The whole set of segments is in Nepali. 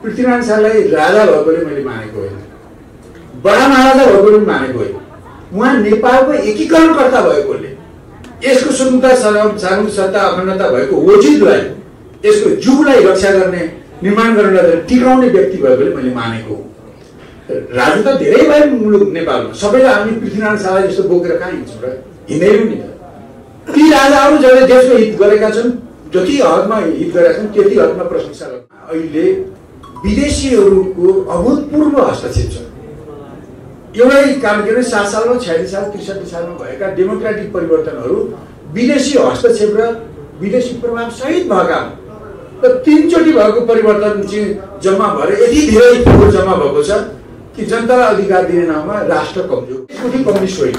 पृथ्वीनारायण शाहलाई राजा भएकोले मैले मानेको होइन, बडा महाराजा भएकोले पनि मानेको होइन। उहाँ नेपालको एकीकरणकर्ता भएकोले, यसको स्वतन्त्रता सार्वभौम सत्ता अखण्डता भएको वजिदलाई, यसको जुगलाई रक्षा गर्ने, निर्माण गर्नलाई टिकाउने व्यक्ति भएकोले मैले मानेको हुँ। राजु त धेरै भए मुलुक नेपालमा, सबैलाई हामी पृथ्वीनारायण शाहलाई जस्तो बोकेर कहाँ हिँड्छौँ र? हिँड्दैनौँ नि त। ती राजाहरू जसले देशको हित गरेका छन्, जति हदमा हित गरेका छन् त्यति हदमा प्रशंसा गर्छन्। अहिले विदेशीहरूको अभूतपूर्व हस्तक्षेप छ। एउटै काम के अरे 7 सालमा 46 साल 63 सालमा भएका डेमोक्रेटिक परिवर्तनहरू विदेशी हस्तक्षेप र विदेशी प्रभाव सहित भएका र 3 चोटि भएको परिवर्तन चाहिँ जम्मा भएर यति धेरै फोहोर जम्मा भएको छ कि जनतालाई अधिकार दिने नाममा राष्ट्र कमजोर। सुखी कम्युनिस्ट होइन,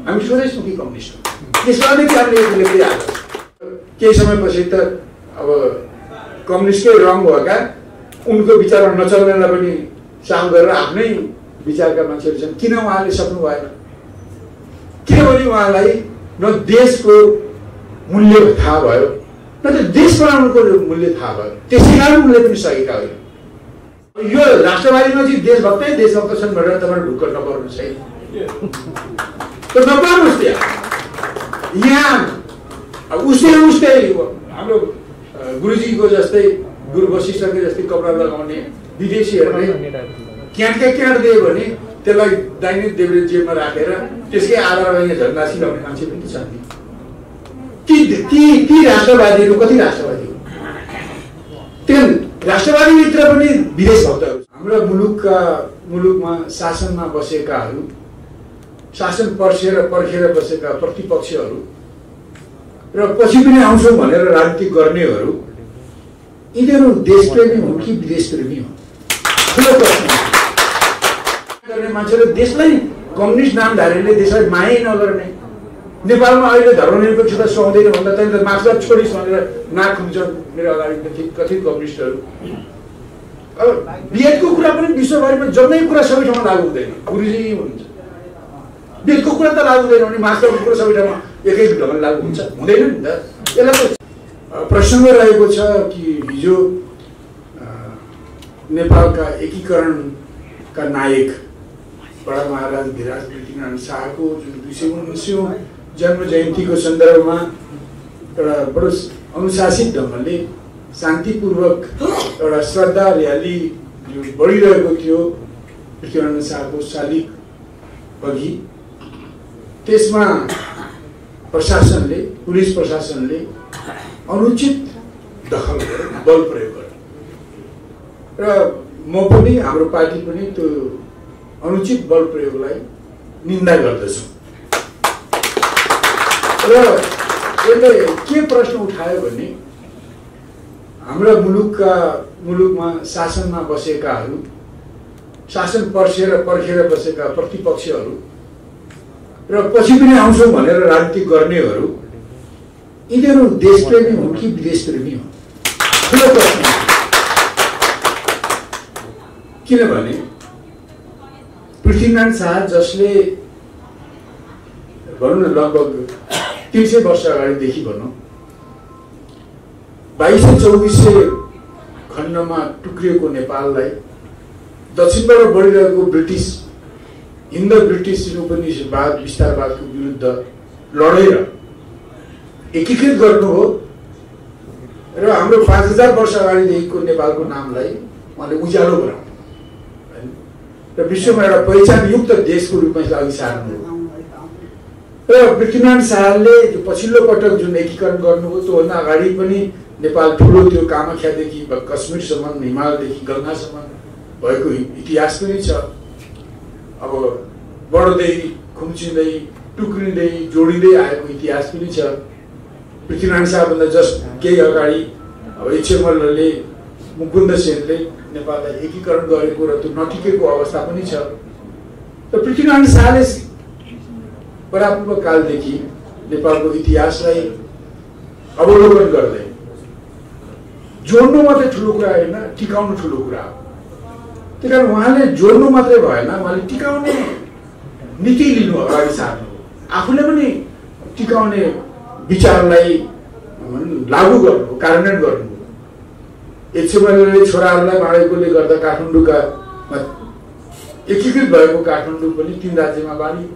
हामी सोधै सुखी कम्युनिस्ट हो। त्यसमा नै कारणले लेख्दै आएको छ। केही समयपछि त अब कम्युनिस्टकै रङ भएका उनको विचारमा नचल्नेलाई पनि साम गरेर आफ्नै विचारका मान्छेहरू छन्। किन उहाँले सक्नु भएन? किनभने उहाँलाई न देशको मूल्य थाहा भयो, न त देश बनाउनुको मूल्य थाहा भयो। त्यसै कारण उनले पनि सकेका होइन। यो राष्ट्रवादीमा चाहिँ देशभक्तै देशभक्त छन् भनेर तपाईँ ढुक्क नपर्नुहोस् है, नपर्नुहोस्। यहाँ उस्तै हाम्रो गुरुजीको जस्तै, गुरु वशिष्ठको जस्तै कपडा लगाउने विदेशीहरूले क्याट दियो भने त्यसलाई दाहिने देब्रे जेबमा राखेर त्यसकै आधारमा यहाँ झन्डा सिलाउने मान्छे पनि छन्। ती राष्ट्रवादीहरू कति राष्ट्रवादी हो? त्यो राष्ट्रवादीभित्र पनि विदेश भक्तहरू। हाम्रो मुलुकमा शासनमा बसेकाहरू, शासन पर्खेर बसेका प्रतिपक्षहरू र पछि पनि आउँछौँ भनेर राजनीति गर्नेहरू, यिनीहरू देशप्रेमी हुन् कि विदेशप्रेमी हुन्? ठुलो प्रश्न गर्ने मान्छेले देशलाई कम्युनिस्ट नामधारीले देशलाई मायै नगर्ने। नेपालमा अहिले धर्मनिरपेक्षता सुहाउँदैन भन्दा त मार्क्सवाद छोडिस् भनेर नाक खुन्छ मेरो अगाडि कथित कम्युनिस्टहरू। अब बिएडको कुरा पनि विश्वभरिमा जम्मै कुरा सबै ठाउँमा लागु हुँदैन। गुरुजी हुनुहुन्छ, बिएडको कुरा त लागु हुँदैन भने मार्क्सवादको कुरा सबै ठाउँमा एकै ढङ्गले लागु हुन्छ? हुँदैन नि त। यसलाई प्रसङ्ग रहेको छ कि हिजो नेपालका एकीकरणका नायक बडा महाराज धिराज पृथ्वीनारायण शाहको जुन 219औं जन्म जयन्तीको सन्दर्भमा एउटा बडो अनुशासित ढङ्गले शान्तिपूर्वक एउटा श्रद्धा र्याली जो बढिरहेको थियो पृथ्वीनारायण शाहको शालिग अघि, त्यसमा प्रशासनले, पुलिस प्रशासनले अनुचित दखल गरेर बल प्रयोग गर्यो र म पनि हाम्रो पार्टी पनि त्यो अनुचित बल प्रयोगलाई निन्दा गर्दछु। र यसले के प्रश्न उठायो भने हाम्रा मुलुकमा शासनमा बसेकाहरू, शासन पर्खेर बसेका प्रतिपक्षहरू र पछि पनि आउँछौँ भनेर राजनीति गर्नेहरू, यिनीहरू देशप्रेमी हुन् कि विदेशप्रेमी हुन्? ठुलो प्रश्न। किनभने पृथ्वीनारायण शाह जसले भनौँ न लगभग 300 वर्ष अगाडिदेखि भनौँ 2200-2400 खण्डमा टुक्रिएको नेपाललाई दक्षिणबाट बढिरहेको ब्रिटिस हिन्द ब्रिटिस उपनिवेशवाद विस्तारवादको विरुद्ध लडेर एकीकृत गर्नु हो र हाम्रो 5000 वर्ष अगाडिदेखिको नेपालको नामलाई उहाँले उज्यालो बनाउनु र विश्वमा एउटा पहिचानयुक्त देशको रूपमा अघि सार्नु हो। र पृथ्वीनारायण शाहले पछिल्लो पटक जुन एकीकरण गर्नुभयो त्योभन्दा अगाडि पनि नेपाल ठुलो त्यो कामाख्यादेखि कश्मीरसम्म, हिमालदेखि गङ्गासम्म भएको इतिहास पनि छ। अब बढ्दै खुम्चिँदै टुक्रिँदै जोडिँदै आएको इतिहास पनि छ। पृथ्वीनारायण शाहभन्दा जस्ट केही अगाडि अब एचएमएलले मुकुन्द सेनले नेपाललाई एकीकरण गरेको र त्यो नटिकेको अवस्था पनि छ। र पृथ्वीनारायण शाहले परापूर्व कालदेखि नेपालको इतिहासलाई अवलोकन गर्दै जोड्नु मात्रै ठुलो कुरा होइन, टिकाउनु ठुलो कुरा हो। त्यही कारण उहाँले जोड्नु मात्रै भएन, उहाँले टिकाउने नीति लिनु अगाडि सार्नु, आफूले पनि टिकाउने विचारलाई लागू गर्नु, कार्यान्वयन गर्नु। एचएमएलले छोराहरूलाई बाँडेकोले गर्दा काठमाडौँका एकीकृत भएको काठमाडौँ पनि 3 राज्यमा बाँडियो।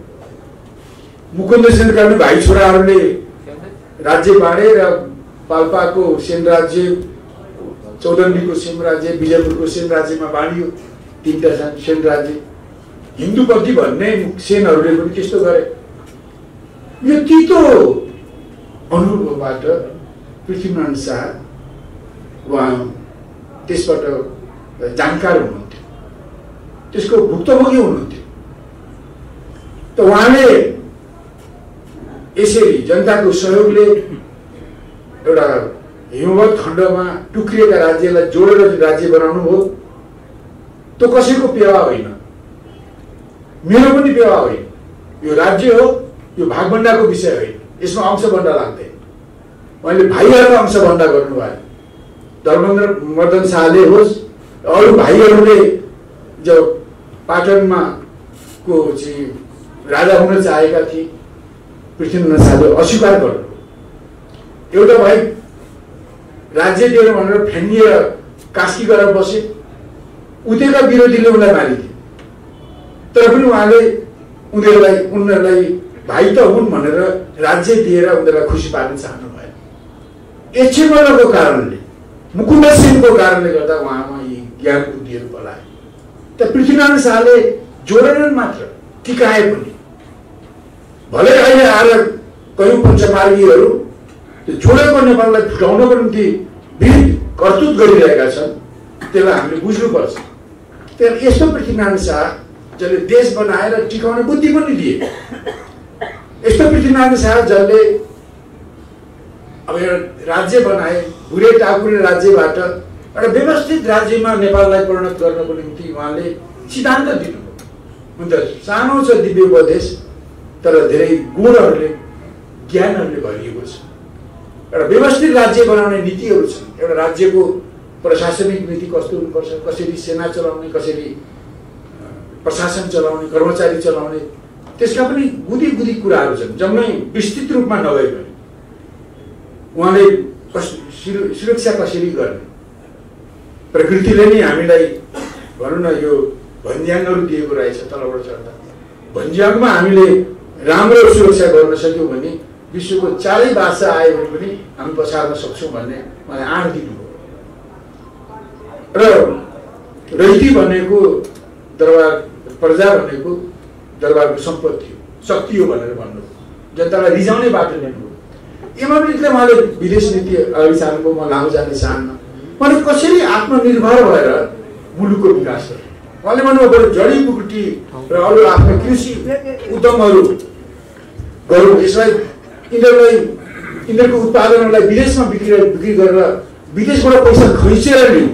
मुकुन्द सेनका भाइ छोराहरूले राज्य बाँडे र पाल्पाको सेन राज्य, चौदण्डीको सेन राज्य, विजयपुरको सेन राज्यमा बाँडियो। 3टा सेन राज्य। हिन्दूपन्थी भन्ने सेनहरूले पनि त्यस्तो गरे। यो तितो अनुभवबाट पृथ्वीनारायण शाह उहाँ त्यसबाट जानकार हुनुहुन्थ्यो, त्यसको भुक्तभोगी हुनुहुन्थ्यो। त उहाँले यसरी जनताको सहयोगले एउटा हिमवत खण्डमा टुक्रिएका राज्यलाई जोडेर राज्य बनाउनु भयो। त्यो कसैको पेवा होइन, मेरो पनि पेवा होइन। यो राज्य हो, यो भागभण्डाको विषय होइन, यसमा अंशभण्डा लाग्दैन। मैले भाइहरूको अंशभण्डा गर्नुभयो। धर्मेन्द्र मर्दन शाहले होस्, अरू भाइहरूले जो पाटनमा को चाहिँ राजा हुन चाहेका थिए, पृथ्वीनारायण शाहले अस्वीकार गर्नुभयो। एउटा भाइ राज्य दिएर भनेर फेनिएर कास्की गरेर बसे, उतेका विरोधीले उनलाई मारिदिए। तर पनि उहाँले उनीहरूलाई भाइ त हुन् भनेर राज्य दिएर उनीहरूलाई खुसी पार्न चाहनु भयो। एचएमएलको कारणले, मुकुन्द सेनको कारणले गर्दा उहाँमा यी ज्ञान बुद्धिहरू पलाए। त पृथ्वीनारायण शाहले जोडेनन् मात्र, टिकाए पनि। भले अहिले आएर कयौं पञ्चमार्गीहरू त्यो जोडेको नेपाललाई फुटाउनको निम्ति विविध करतुत गरिरहेका छन्, त्यसलाई हामीले बुझ्नुपर्छ। त्यहाँ यस्तो पृथ्वीनारायण शाह जसले देश बनाएर टिकाउने बुद्धि पनि दिए, यस्तो पृथ्वीनारायण शाह जसले अब एउटा राज्य बनाए, भुरे टाकुरे राज्यबाट एउटा व्यवस्थित राज्यमा नेपाललाई परिणत गर्नको निम्ति उहाँले सिद्धान्त दिनुभयो। हुन्छ, सानो छ दिव्य उपदेश, तर धेरै गुणहरूले, ज्ञानहरूले भरिएको छ। एउटा व्यवस्थित राज्य बनाउने नीतिहरू छन्। एउटा राज्यको प्रशासनिक नीति कस्तो हुनुपर्छ, कसरी सेना चलाउने, कसरी प्रशासन चलाउने, कर्मचारी चलाउने, त्यसका पनि गुदी गुदी कुराहरू छन्। जम्मै विस्तृत रूपमा नभए पनि उहाँले सुरक्षा कसरी गर्ने, प्रकृतिले नै हामीलाई भनौँ न यो भन्ज्याङहरू दिएको रहेछ तलबाट चढ्दा। भन्ज्याङमा हामीले राम्रो सुरक्षा गर्न सक्यौँ भने विश्वको चारै भाषा आयो भने पनि हामी पछार्न सक्छौँ भन्ने मलाई आँट दिनुभयो। र रैती भनेको दरबार, प्रजा भनेको दरबारको सम्पत्ति हो, शक्ति हो भनेर भन्नुभयो। जनतालाई रिजाउने बाटो लिनुभयो। यसमा पनि उहाँले विदेश नीति अगाडि साल्नुभयो। म लामो जाने चाहन्न। उहाँले कसरी आत्मनिर्भर भएर मुलुकको विकास गर्नु, उहाँले भन्नुभयो जडीबुटी र अरू आफ्नो कृषि उद्यमहरू गरौँ, यसलाई यिनीहरूको उत्पादनलाई विदेशमा बिक्री गरेर विदेशबाट पैसा खैचेर लिउँ,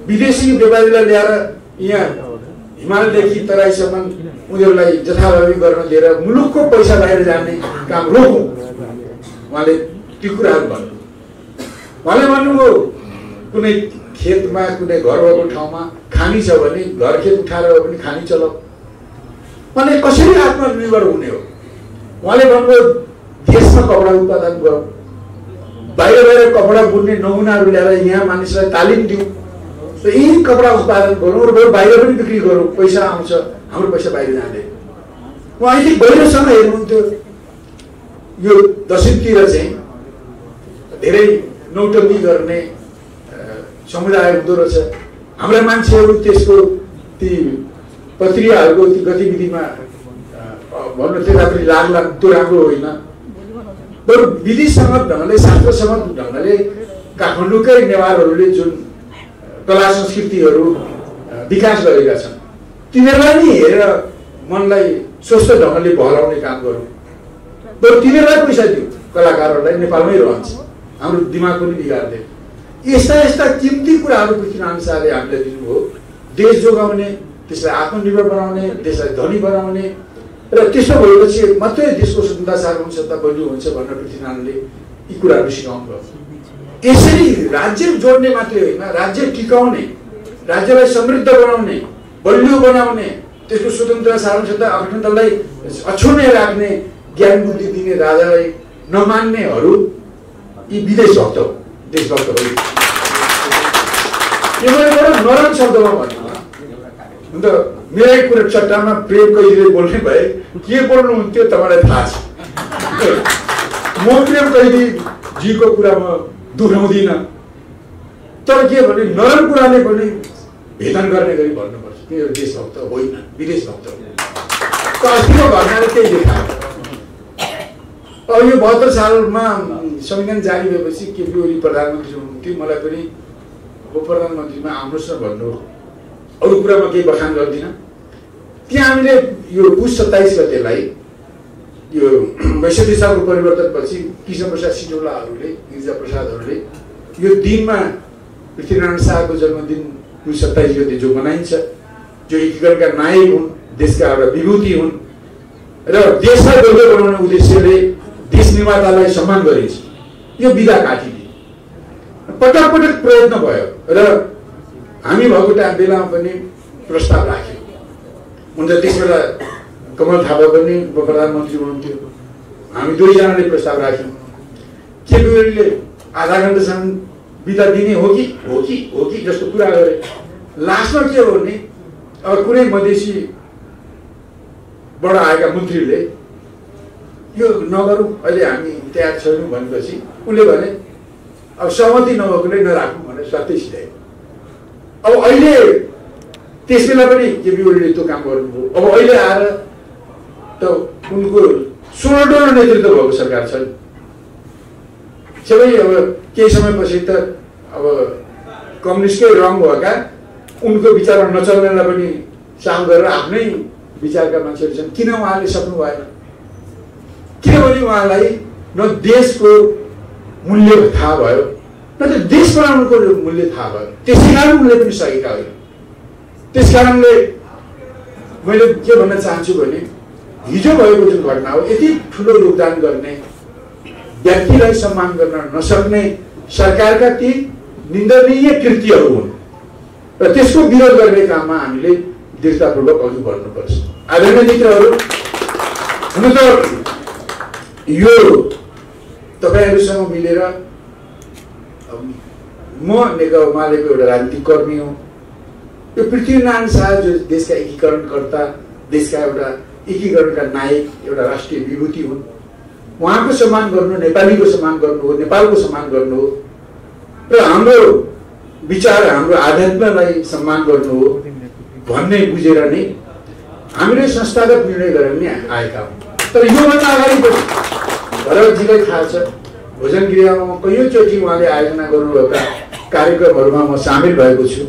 विदेशी व्यापारीलाई ल्याएर यहाँ हिमालयदेखि तराईसम्म उनीहरूलाई जथाभावी गर्न दिएर मुलुकको पैसा बाहिर जाने काम रोकौँ। उहाँले ती कुराहरू भन्नु। उहाँले भन्नुभयो कुनै खेतमा, कुनै घर भएको ठाउँमा खानी छ भने घर खेत उठाएर भए पनि खानी चलाऊ। उहाँले कसरी आत्मनिर्भर हुने हो? उहाँले भन्नुभयो देशमा कपडा उत्पादन गरौँ, बाहिर कपडा बुन्ने नमुनाहरू ल्याएर यहाँ मानिसलाई तालिम दिउँ, यही कपडा उत्पादन गरौँ र बाहिर पनि बिक्री गरौँ, पैसा आउँछ, हाम्रो पैसा बाहिर जाँदैन। उहाँ अहिले बाहिरसँग हेर्नुहुन्थ्यो। यो दक्षिणतिर चाहिँ धेरै नौटङ्की गर्ने समुदाय हुँदो रहेछ। हाम्रा मान्छेहरू त्यसको ती पत्रिकाहरूको ती गतिविधिमा भन्नु त्यता पनि लाग्ला, त्यो राम्रो होइन। बरु विधिसम्मत ढङ्गले, शास्त्रसम्मत ढङ्गले काठमाडौँकै नेवारहरूले जुन कला संस्कृतिहरू विकास गरेका छन्, तिनीहरूलाई नि हेरेर मनलाई स्वस्थ ढङ्गले बहलाउने काम गरौँ। बरु तिनीहरूलाई पैसा दिउँ, कलाकारहरूलाई नेपालमै रहन्छ, हाम्रो दिमाग पनि बिगार्दैन। यस्ता यस्ता किम्ती कुराहरू पृथ्वीनारायण शाहले हामीलाई दिनुभयो। देश जोगाउने, त्यसलाई आत्मनिर्भर बनाउने, देशलाई धनी बनाउने, र त्यसो भएपछि मात्रै देशको स्वतन्त्रता, सार्वभौमिकता बलियो हुन्छ भनेर पृथ्वीनारायणले यी कुराहरू सिकाउनु भयो। यसरी राज्य जोड्ने मात्रै होइन, राज्य टिकाउने, राज्यलाई समृद्ध बनाउने, बलियो बनाउने, त्यसको स्वतन्त्रता, सार्वभौमिकता, अखण्डतालाई अछुने राख्ने ज्ञान बुद्धि दिने राजालाई नमान्नेहरू यी विदेश भक्त हो, देशभक्त हो। यो मैले बडो नरम शब्दमा भन्नु अन्त मेरै कुरा चट्टानमा प्रेम कैदीले बोल्ने भए के बोल्नुहुन्थ्यो तपाईँलाई थाहा छ। म प्रेम कैदी जीको कुरामा दोहोऱ्याउँदिनँ, तर के भने नरम कुराले पनि भेदन गर्ने गरी भन्नुपर्छ। तिनीहरू देशभक्त होइन, विदेश भक्त हो। अस्तिको घटनाले त्यही देखायो। अब यो 72 सालमा संविधान जारी भएपछि केपी ओली प्रधानमन्त्री हुनुहुन्थ्यो। मलाई पनि अब प्रधानमन्त्रीमा आउनुहोस् न भन्नु, अरू कुरामा केही बखान गर्दिनँ। त्यहाँ हामीले यो पुस 27 गतेलाई यो 62 सालको परिवर्तनपछि कृष्णप्रसाद सिटौलाहरूले, गिरिजा प्रसादहरूले यो दिनमा पृथ्वीनारायण शाहको जन्मदिन पुस 27 गते जो मनाइन्छ, जो एकीकरणका नायक हुन्, देशका एउटा विभूति हुन् र देशलाई बलियो बनाउने उद्देश्यले देश निर्मातालाई सम्मान गरिन्छ, यो विधा काटिदिए। पटक पटक प्रयत्न भयो र हामी भएको बेलामा पनि प्रस्ताव राख्यौँ। हुन्छ त्यसबेला कमल थापा पनि प्रधानमन्त्री हुनुहुन्थ्यो। हामी दुईजनाले प्रस्ताव राख्यौँ। केपी ओलीले आधा घन्टासम्म बिदा दिने हो कि जस्तो कुरा गरे। लास्टमा के हो भने अब कुनै मधेसीबाट आएका मन्त्रीले यो नगरौँ, अहिले हामी तयार छैनौँ भनेपछि उसले भने अब सहमति नभएकोले नराखौँ भनेर सत्य सिधायो। अब अहिले त्यसबेला पनि केपी ओलीले त्यो काम गर्नुभयो। अब अहिले आएर त उनको सोलडोलो नेतृत्व भएको सरकार छ। सबै अब केही समयपछि त अब कम्युनिस्टकै रङ भएका उनको विचारमा नचल्नेलाई पनि साम गरेर आफ्नै विचारका मान्छेहरू छन्। किन उहाँले सक्नु भएन? किनभने उहाँलाई न देशको मूल्य थाहा भयो, न त देश बनाउनुको मूल्य थाहा भयो। त्यसै कारण उनले पनि सकेका होइन। त्यस कारणले मैले के भन्न चाहन्छु भने हिजो भएको जुन घटना हो, यति ठुलो योगदान गर्ने व्यक्तिलाई सम्मान गर्न नसक्ने सरकारका ती निन्दनीय कृत्यहरू हुन् र त्यसको विरोध गर्ने काममा हामीले दृढतापूर्वक अघि बढ्नुपर्छ। आदरणीय मित्रहरू, हुन त यो तपाईँहरूसँग मिलेर म नेकपा एमालेको एउटा राजनीतिक कर्मी हो। यो पृथ्वीनारायण शाह जो देशका एकीकरणकर्ता, देशका एउटा एकीकरणका नायक, एउटा राष्ट्रिय विभूति हुन्। उहाँको सम्मान गर्नु, नेपालीको सम्मान गर्नु हो, नेपालको सम्मान गर्नु हो र हाम्रो विचार, हाम्रो आध्यात्मलाई सम्मान गर्नु हो भन्ने बुझेर नै हामीले संस्थागत निर्णय गरेर नै आएका हौँ। तर योभन्दा अगाडि पनि भरतजीलाई थाहा छ, भोजन गृहमा कैयौँचोटि उहाँले आयोजना गर्नुभएका कार्यक्रमहरूमा म सामेल भएको छु।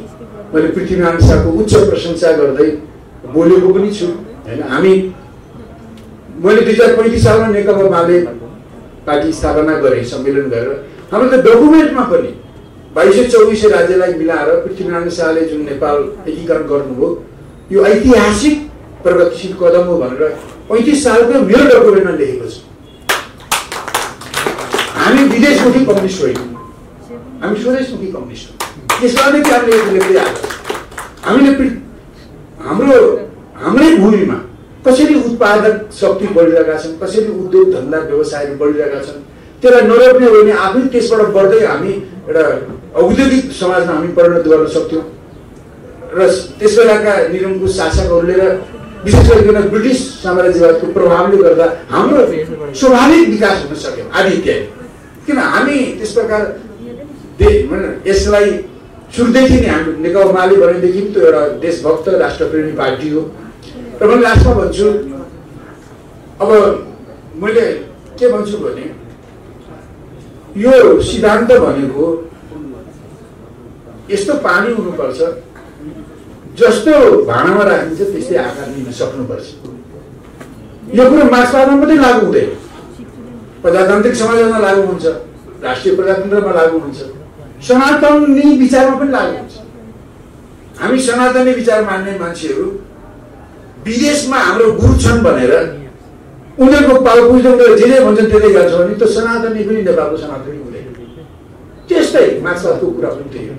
मैले पृथ्वीनारायण शाहको उच्च प्रशंसा गर्दै बोलेको पनि छु होइन। मैले 2035 सालमा नेकपा एमाले पार्टी स्थापना गरेँ, सम्मेलन गरेर। हाम्रो त डकुमेन्टमा पनि 2224 राज्यलाई मिलाएर पृथ्वीनारायण शाहले जुन नेपाल एकीकरण गर्नुभयो यो ऐतिहासिक प्रगतिशील कदम हो भनेर 35 सालको मेरो डकुमेन्टमा लेखेको छ। हामी विदेशमुखी कम्युनिस्ट होइनौँ, हामी स्वदेशमुखी कम्युनिस्ट हौँ। त्यसकारणले हामीले लेख्दै आएको छ। हामीले हाम्रै भूमिमा कसरी उत्पादक शक्ति बढिरहेका छन्, कसरी उद्योग धन्दा व्यवसायहरू बढिरहेका छन्, त्यसलाई नरोक्ने हो भने आफै त्यसबाट बढ्दै हामी एउटा औद्योगिक समाजमा हामी परिणत गर्न सक्थ्यौँ। र त्यसबेलाका निरङ्कुश शासकहरूले र विशेष गरिकन ब्रिटिस साम्राज्यवादको प्रभावले गर्दा हाम्रो स्वाभाविक विकास हुन सक्यो आदि इत्यादि। किन हामी त्यस प्रकार यसलाई सुरुदेखि नै हामी नेकपा एमाले भनेदेखि त्यो एउटा देशभक्त राष्ट्रप्रेमी पार्टी हो। र मैले लास्टमा भन्छु, अब मैले के भन्छु भने यो सिद्धान्त भनेको यस्तो पानी हुनुपर्छ जस्तो भाँडामा राखिन्छ त्यस्तै आकार लिन सक्नुपर्छ। यो कुरो मार्क्सवादमा मात्रै लागू हुँदैन, प्रजातान्त्रिक समाजमा लागू हुन्छ, राष्ट्रिय प्रजातन्त्रमा लागू हुन्छ, सनातनी विचारमा पनि लागू हुन्छ। हामी सनातनी विचार मान्ने मान्छेहरू विदेशमा हाम्रो गुरु छन् भनेर उनीहरूको पाउ पुज्दै जे भन्छन् त्यतै गर्छ भने त्यो सनातनी पनि नेपालको सनातनी हुँदैन। त्यस्तै मार्क्सवादको कुरा पनि त्यही हो।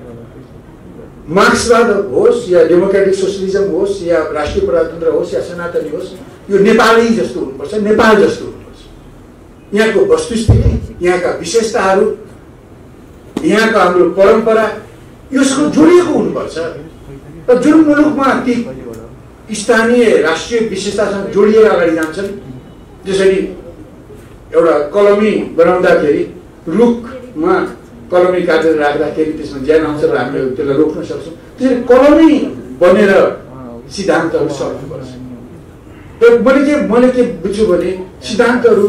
मार्क्सवाद होस् या डेमोक्रेटिक सोसियलिजम होस् या राष्ट्रिय प्रजातन्त्र होस् या सनातनी होस्, यो नेपाली जस्तो हुनुपर्छ, नेपाल जस्तो हुनुपर्छ। यहाँको वस्तुस्थिति, यहाँका विशेषताहरू, यहाँको हाम्रो परम्परा, यसको जोडिएको हुनुपर्छ। र जुन मुलुकमा ती स्थानीय राष्ट्रिय विशेषतासँग जोडिएर अगाडि जान्छन्, जसरी एउटा कलमी बनाउँदाखेरि रुखमा कलमी काटेर राख्दाखेरि त्यसमा ज्यान आउँछ र हामीले त्यसलाई रोक्न सक्छौँ, त्यसरी कलमी बनेर सिद्धान्तहरू सक्नुपर्छ। र मैले के बुझ्छु भने सिद्धान्तहरू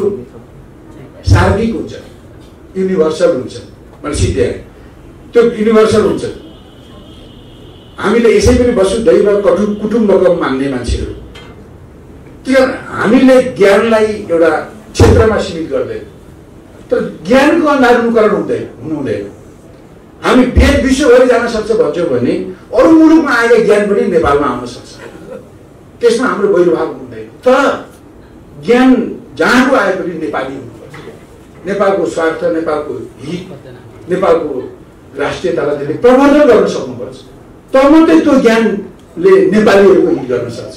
सार्विक हुन्छ, युनिभर्सल हुन्छ। मैले सिद्ध्याएँ त्यो युनिभर्सल हुन्छ। हामीले यसै पनि वसुधैव कुटुम्बकम मान्ने मान्छेहरू, त्यो हामीले ज्ञानलाई एउटा क्षेत्रमा सीमित गर्दैन, तर ज्ञानको अनुकरण हुनुहुँदैन। हामी वेद विश्वभरि जान सक्छ भन्छौँ भने अरू मुलुकमा आएका ज्ञान पनि नेपालमा आउन सक्छ, त्यसमा हाम्रो वैरभाव हुँदैन। तर ज्ञान जहाँको आए पनि नेपाली हुनुपर्छ। नेपालको स्वार्थ, नेपालको हित, नेपालको राष्ट्रियतालाई त्यसले प्रवर्धन गर्न सक्नुपर्छ, तब मात्रै त्यो ज्ञानले नेपालीहरूको हित गर्न सक्छ।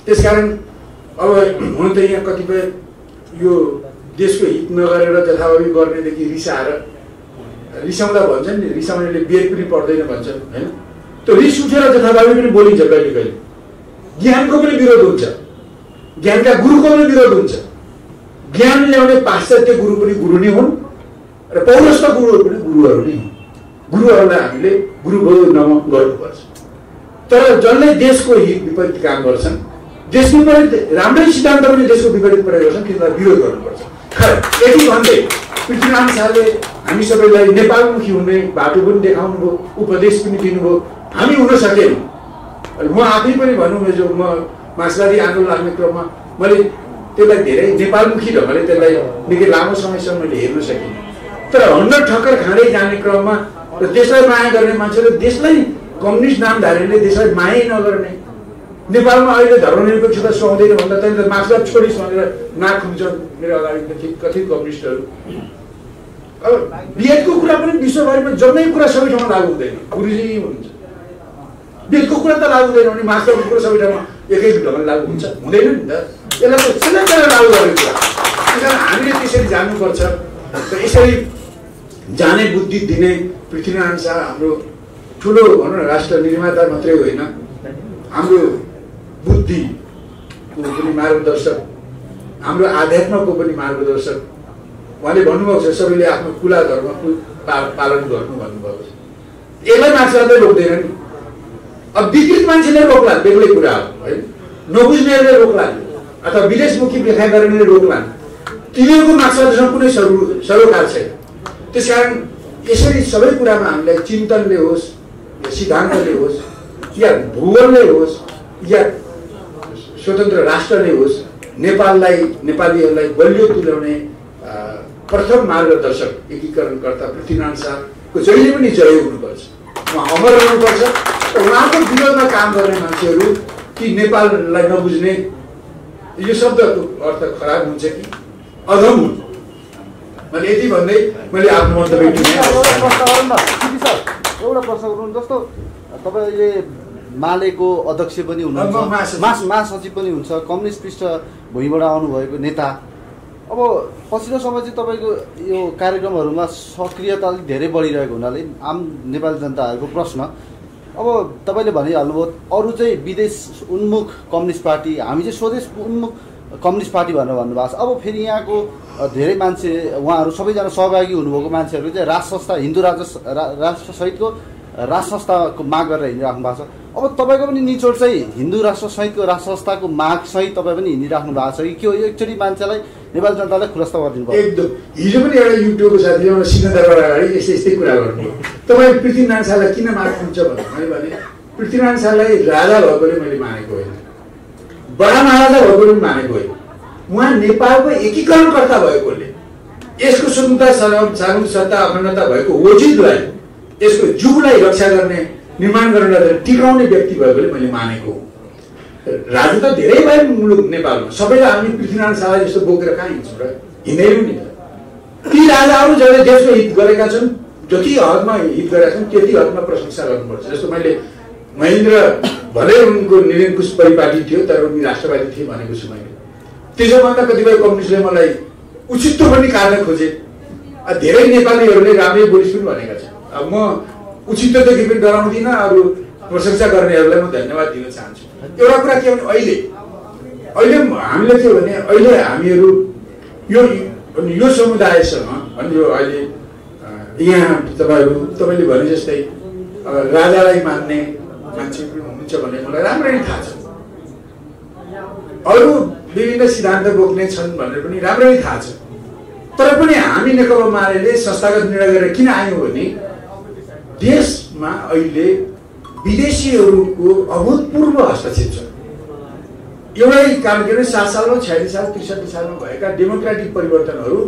त्यसकारण अब हुन त यहाँ कतिपय यो देशको हित नगरेर जथाभावी गर्नेदेखि रिसाउँदा भन्छन् नि, रिसाउनेले बेद पनि पढ्दैन भन्छन् होइन। त्यो रिस उठेर जथाभावी पनि बोलिन्छ कहिले कहिले। ज्ञानको पनि विरोध हुन्छ, ज्ञानका गुरुको पनि विरोध हुन्छ। ज्ञान ल्याउने पाश्चात्य गुरु पनि गुरु नै हुन् र पौरस्थ गुरुहरू पनि गुरुहरू नै हुन्। गुरुहरूलाई हामीले गुरुभयो नमः गर्नुपर्छ। तर जसले देशको हित विपरीत काम गर्छन्, देश विपरीत राम्रै सिद्धान्त पनि देशको विपरीत प्रयोग गर्छन्, त्यसलाई विरोध गर्नुपर्छ। यति भन्दै पृथ्वीनारायण शाहले हामी सबैलाई नेपालमुखी हुने बाटो पनि देखाउनु भयो, उपदेश पनि दिनुभयो। हामी हुन सकेनौँ। म आफै पनि भनौँ, जो म मार्क्सवादी आन्दोलन लाग्ने क्रममा मैले त्यसलाई धेरै नेपालमुखी ढङ्गले त्यसलाई निकै लामो समयसम्म मैले हेर्न सकिनँ। तर हन्डर ठक्कर खाँदै जाने क्रममा र देशलाई माया गर्ने मान्छेले देशलाई कम्युनिस्ट नामधारीले देशलाई माया नगर्ने, नेपालमा अहिले धर्मनिरपेक्षता सुहाउँदैन भन्दा त मार्क्सवाद छोडिस् भनेर नाक खुन्छ मेरो अगाडि कथित कम्युनिस्टहरू। अब वेदको कुरा पनि विश्वभरिमा जम्मै कुरा सबै ठाउँमा लागु हुँदैन, गुरुजी हुनुहुन्छ। वेदको कुरा त लागु हुँदैन भने मार्क्सवादको कुरा सबै ठाउँमा एकै ढङ्गले लागु हुन्छ, हुँदैन नि त। यसलाई त सिधै लागु गर्ने कुरा। त्यस कारण हामीले त्यसरी जान्नुपर्छ। र यसरी जाने बुद्धि दिने पृथ्वीनारायण शाह हाम्रो ठुलो भनौँ न राष्ट्र निर्माता मात्रै होइन, हाम्रो बुद्धिको पनि मार्गदर्शक, हाम्रो आध्यात्मको पनि मार्गदर्शक। उहाँले भन्नुभएको छ सबैले आफ्नो कुला धर्म पालन गर्नु भन्नुभएको छ। यसलाई मार्क्सवादले रोक्दैन नि। अब विकृत मान्छेले रोक्ला बेग्लै कुरा हो है, नबुझ्नेहरूले रोक्ला अथवा विदेशमुखी व्याख्या गर्नेले रोक्लान्। तिनीहरूको मार्क्सवादसँग कुनै सरोकार छैन। त्यसकारण यसरी सबै कुरामा हामीलाई चिन्तनले होस् या सिद्धान्तले होस् या भूगोलले होस् या स्वतन्त्र राष्ट्रले होस्, नेपालीहरूलाई बलियो तुल्याउने प्रथम मार्गदर्शक एकीकरणकर्ता पृथ्वीनारायण शाहको जहिले पनि जय हुनुपर्छ। उहाँ अमर रहनुपर्छ। र उहाँको विरोधमा काम गर्ने मान्छेहरू कि नेपाललाई नबुझ्ने, यो शब्दको अर्थ खराब हुन्छ कि अधम हुन्छ। मैले यति भन्दै मैले आफ्नो मन्तव्य एउटा प्रश्न गरौँ। जस्तो तपाईँले मालेको अध्यक्ष पनि हुनुहुन्छ, महासचिव पनि हुन्छ, कम्युनिस्ट पृष्ठभूमिबाट आउनुभएको नेता। अब पछिल्लो समय चाहिँ तपाईँको यो कार्यक्रमहरूमा सक्रियता अलिक धेरै बढिरहेको हुनाले आम नेपाली जनताहरूको प्रश्न, अब तपाईँले भनिहाल्नुभयो अरू चाहिँ विदेश उन्मुख कम्युनिस्ट पार्टी, हामी चाहिँ स्वदेश उन्मुख कम्युनिस्ट पार्टी भनेर भन्नुभएको छ। अब फेरि यहाँको धेरै मान्छे, उहाँहरू सबैजना सहभागी हुनुभएको मान्छेहरू चाहिँ राज संस्था, हिन्दू राष्ट्रसहितको राज संस्थाको माग गरेर हिँडिराख्नु भएको छ। अब तपाईँको पनि निचोड चाहिँ हिन्दू राष्ट्रसहितको राज संस्थाको मागसहित तपाईँ पनि हिँडिराख्नु भएको छ कि के हो? एकचोटि मान्छेलाई, नेपाली जनतालाई खुलस्त गरिदिनु पर्यो। एकदम। हिजो पनि एउटा युट्युबको साथीले एउटा सिंहदरबार अगाडि यस्तै कुरा गर्नुभयो। तपाईँ पृथ्वीनारायण शाहलाई किन माग्नुहुन्छ भने पृथ्वीनारायण शाहलाई राजा भएकोले मैले मानेको होइन, बडा महाराजा भएकोले पनि मानेको होइन। उहाँ नेपालको एकीकरणकर्ता भएकोले, यसको स्वतन्त्रता, सार्वभौमिकता, अखण्डता भएको वजिदलाई, यसको जुगलाई रक्षा गर्ने, निर्माण गर्न टिकाउने व्यक्ति भएकोले मैले मानेको हो। राजा त धेरै भए मुलुक नेपालमा, सबैलाई हामी पृथ्वीनारायण शाहलाई जस्तो बोकेर कहाँ हिँड्छौँ र? हिँड्दैनौँ नि त। ती राजाहरू जसले देशको हित गरेका छन्, जति हदमा हित गरेका छन् त्यति हदमा प्रशंसा गर्नुपर्छ। जस्तो मैले महेन्द्र भले उनको निरङ्कुश परिपाटी थियो तर उनी राष्ट्रवादी थिए भनेको छु मैले। त्यसोभन्दा कतिपय कम्युनिस्टले मलाई उचित पनि काट्न खोजे। धेरै नेपालीहरूले राम्रै बोलिस् पनि भनेका छन्। अब म उचितदेखि पनि डराउँदिनँ, अरू प्रशंसा गर्नेहरूलाई म धन्यवाद दिन चाहन्छु। एउटा कुरा के भने अहिले हामीले के भने अहिले हामीहरू यो समुदायसँग अनि यो अहिले यहाँ तपाईँले भने जस्तै राजालाई मान्ने मान्छे पनि हुनुहुन्छ भन्ने मलाई राम्ररी थाहा छ, अरू विभिन्न सिद्धान्त बोक्ने छन् भनेर पनि राम्ररी थाहा छ। तर पनि हामी नेकपा माले संस्थागत निर्णय गरेर किन आयौँ भने देशमा अहिले विदेशीहरूको अभूतपूर्व हस्तक्षेप छ। एउटै काम के भने 7 सालमा 46 साल 63 सालमा भएका डेमोक्रेटिक परिवर्तनहरू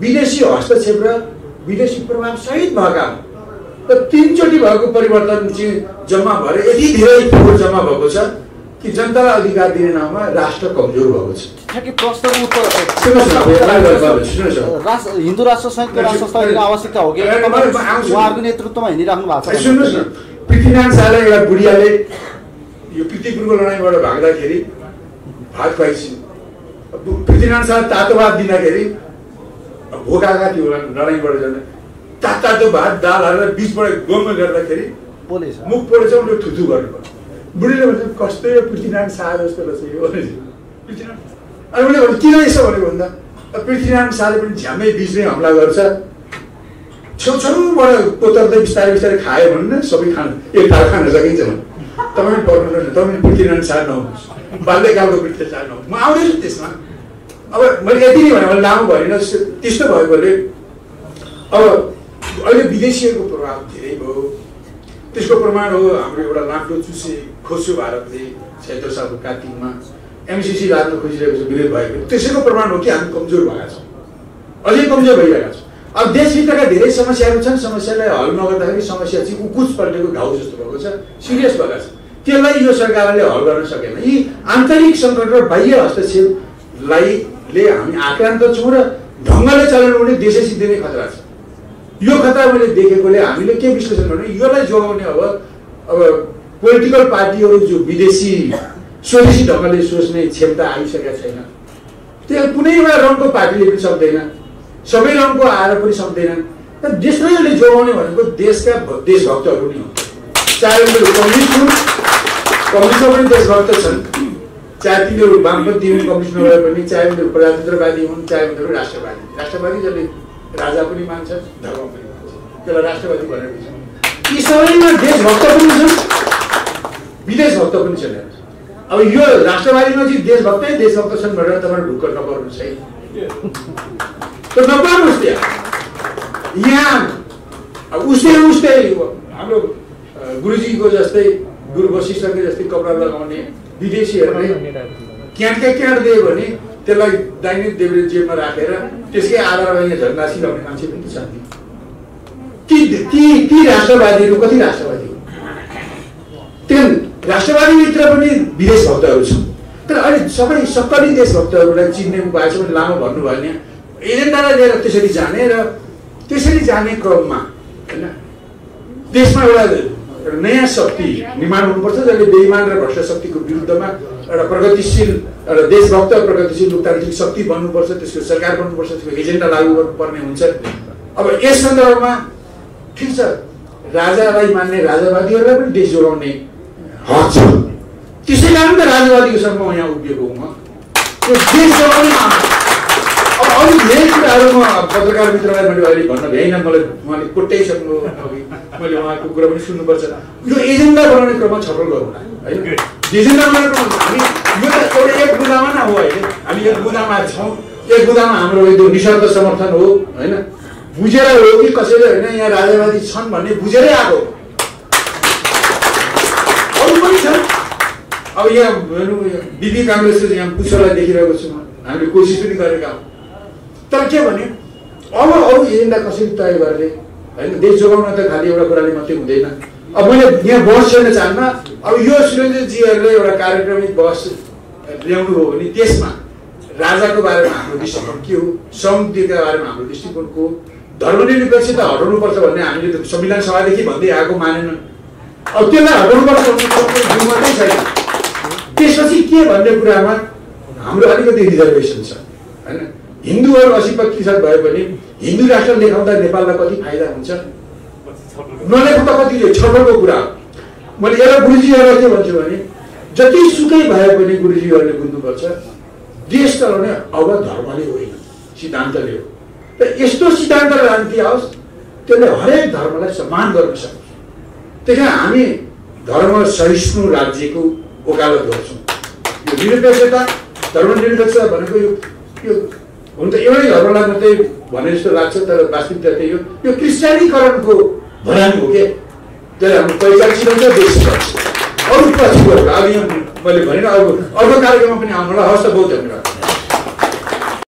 विदेशी हस्तक्षेप र विदेशी प्रभाव सहित भएका र 3 चोटि भएको परिवर्तन चाहिँ जम्मा भएर यति धेरै ठुलो जम्मा भएको छ कि जनतालाई अधिकार दिने नाममा राष्ट्र कमजोर भएको छ। ठ्याक्कै प्रश्नको उत्तर हिन्दू राष्ट्र संयुक्त राष्ट्र स्थापनाको आवश्यकता हो कि उहाँहरूको नेतृत्वमा हिँडिराख्नु भएको छ। सुन्नुहोस् न, पृथ्वीनारायण शाहलाई एउटा बुढियाले यो पृथ्वीपुरको लडाइँबाट भाग्दाखेरि भात खुवाइसिन्। पृथ्वीनारायण शाह तातो भात दिँदाखेरि भोकाका थियो लडाइँबाट जाँदा तातो भात दाल हालेर बिचबाट गोमा गर्दाखेरि मुख पोलेछ, उसले थुथु गर्नुभयो। बुढीले भन्छ कस्तो यो पृथ्वीनारायण शाह जस्तो रहेछ यो पृथ्वीनारायण। अनि उसले भन्छ किन यसो भनेको भन्दा पृथ्वीनारायण शाहले पनि झ्याम्मै बिचमै हमला गर्छ, छेउछेउबाट कोतर्दै बिस्तारै बिस्तारै खायो भने न सबै खान एक थाल खान सकिन्छ भने तपाईँ पर्नु तपाईँ पृथ्वीनारायण शाह नहुनुहोस्, बाल्यकालको पृथ्वी शाह नहुनुहोस्। म आउँदैछु त्यसमा। अब मैले यति नै भने मैले लामो भएन, त्यस्तो भएकोले अब अहिले विदेशीहरूको प्रभाव धेरै भयो। त्यसको प्रमाण हो हाम्रो एउटा लाम्रो चुसे खोस्यो भारतले 76 सालको कार्तिकमा एमसीसी लाग्न खोजिरहेको छ, विरोध भएको। त्यसैको प्रमाण हो कि हामी कमजोर भएका छौँ, अझै कमजोर भइरहेका छौँ। अब देशभित्रका धेरै समस्याहरू छन्, समस्यालाई हल नगर्दाखेरि समस्या चाहिँ उकुच पल्टेको घाउ जस्तो भएको छ, सिरियस भएको छ। त्यसलाई यो सरकारले हल गर्न सकेन। यी आन्तरिक सङ्कट र बाह्य हस्तक्षेपलाई हामी आक्रान्त छौँ र ढङ्गले चलाउनु भने देशैसित नै खतरा छ। यो खतरा मैले देखेकोले हामीले के विश्लेषण गर्ने, योलाई जोगाउने अब पोलिटिकल पार्टीहरू जो विदेशी स्वदेशी ढङ्गले सोच्ने क्षमता आइसकेका छैन, त्यो कुनै एउटा रङको पार्टीले पनि सक्दैन, सबै रङको आएर पनि सक्दैन। तर देशलाई अहिले जोगाउने भनेको देशका देशभक्तहरू नै हो। चाहे उनीहरू कम्युनिस्ट हुन्, कम्युनिस्टमा पनि देशभक्त छन्, चाहे तिनीहरू वामपन्थी हुन् कम्युनिस्टमा भए पनि, चाहे उनीहरू प्रजातन्त्रवादी हुन्, चाहे उनीहरू राष्ट्रवादी। राष्ट्रवादी जसले राजा पनि मान्छ, धर्म पनि मान्छ, त्यसलाई राष्ट्रवादी भनेर बुझ्छ। यी सबैमा देशभक्त पनि छन्, विदेशभक्त पनि छन्। अब यो राष्ट्रवादीमा चाहिँ देशभक्त छन् भनेर तपाईँहरू ढुक्क नपर्नुहोस् है, त्यो नपार्नुहोस्। त्यहाँ यहाँ उस्तै हाम्रो गुरुजीको जस्तै गुरु वशिष्ठको जस्तै कपडा लगाउने विदेशीहरूले क्याट दियो भने त्यसलाई दाहिने देब्रे जेबमा राखेर त्यसकै आधारमा यहाँ झन्डा सिलाउने मान्छे पनि छन्। ती राष्ट्रवादीहरू कति राष्ट्रवादी हो? त्यहाँ राष्ट्रवादीभित्र पनि विदेश भक्तहरू छन्। तर अहिले सक्कली देशभक्तहरूलाई चिन्ने भएको छ भने लामो भन्नु भयो भने एजेन्डालाई लिएर त्यसरी जाने क्रममा होइन देशमा एउटा नयाँ शक्ति निर्माण हुनुपर्छ, जसले बेइमान र भ्रष्ट शक्तिको विरुद्धमा एउटा प्रगतिशील एउटा देशभक्त प्रगतिशील लोकतान्त्रिक शक्ति बन्नुपर्छ, त्यसको सरकार बन्नुपर्छ, त्यसको एजेन्डा लागू गर्नुपर्ने हुन्छ। अब यस सन्दर्भमा ठिक छ, राजालाई मान्ने राजावादीहरूलाई पनि देश जोगाउने हक छ। त्यसै कारण त राजावादीको सङ्घमा यहाँ उभिएको हुँ म, त्यो देश जोगाउने। अब अरू धेरै कुराहरू म पत्रकार मित्रलाई मैले अहिले भन्न भ्याइनँ, मलाई उहाँले कोट्याइसक्नु, मैले उहाँको कुरा पनि सुन्नुपर्छ। यो एजेन्डा बनाउने क्रममा छलफल गरौँ होइन, एजेन्डा बनाउने क्रममा हामी यो त एउटा एक मुद्दामा न हो होइन, हामी एक मुद्दामा छौँ, एक मुद्दामा हाम्रो यो निशर्त समर्थन हो होइन, बुझेर हो कि कसैले होइन यहाँ राजावादी छन् भन्ने बुझेरै आएको अरू पनि छन्। अब यहाँ बिपी काङ्ग्रेसको यहाँ पुच्छरलाई देखिरहेको छु म, हामीले कोसिस पनि गरेका हौँ। तर के भने अब अरू एजेन्डा कसरी तय गर्ने होइन, देश जोगाउन त खालि एउटा कुराले मात्रै हुँदैन। अब मैले यहाँ बहस छैन चाहन्न। अब यो सुरेन्द्रजीहरूले एउटा कार्यक्रमिक बहस ल्याउनु हो भने त्यसमा राजाको बारेमा हाम्रो दृष्टिकोण के हो, संहिताका बारेमा हाम्रो दृष्टिकोण को, धर्मनिरपेक्षता हटाउनुपर्छ भन्ने हामीले त संविधान सभादेखि भन्दै आएको मानेन। अब त्यसलाई हटाउनुपर्छ भन्ने मात्रै छैन, त्यसपछि के भन्ने कुरामा हाम्रो अलिकति रिजर्भेसन छ होइन। हिन्दूहरू 80% भए पनि हिन्दू राष्ट्र लेखाउँदा नेपाललाई कति फाइदा हुन्छ नलेको त कति छलफलको कुरा हो। मैले यसलाई गुरुजीहरूलाई के भन्छु भने जति सुकै भए पनि गुरुजीहरूले बुझ्नुपर्छ देश चलाउने अब धर्मले होइन सिद्धान्तले हो। र यस्तो सिद्धान्त राजनीति आओस् त्यसले हरेक धर्मलाई सम्मान गर्न सक्छ। त्यही कारण हामी धर्म सहिष्णु राज्यको वकालत गर्छौँ। यो निरपेक्षता धर्मनिरपेक्षता भनेको यो हुन त एउटै धर्मलाई मात्रै भने जस्तो लाग्छ तर वास्तविकता त्यही हो। यो क्रिस्चियनीकरणको भनाइ हो के त्यसले हाम्रो पहिचान सिकाउँछ देश सिकाउँछ। अरू पछि गएर अब यहाँ मैले भने अर्को कार्यक्रममा पनि आउनुलाई हवस् त बहुत धन्यवाद।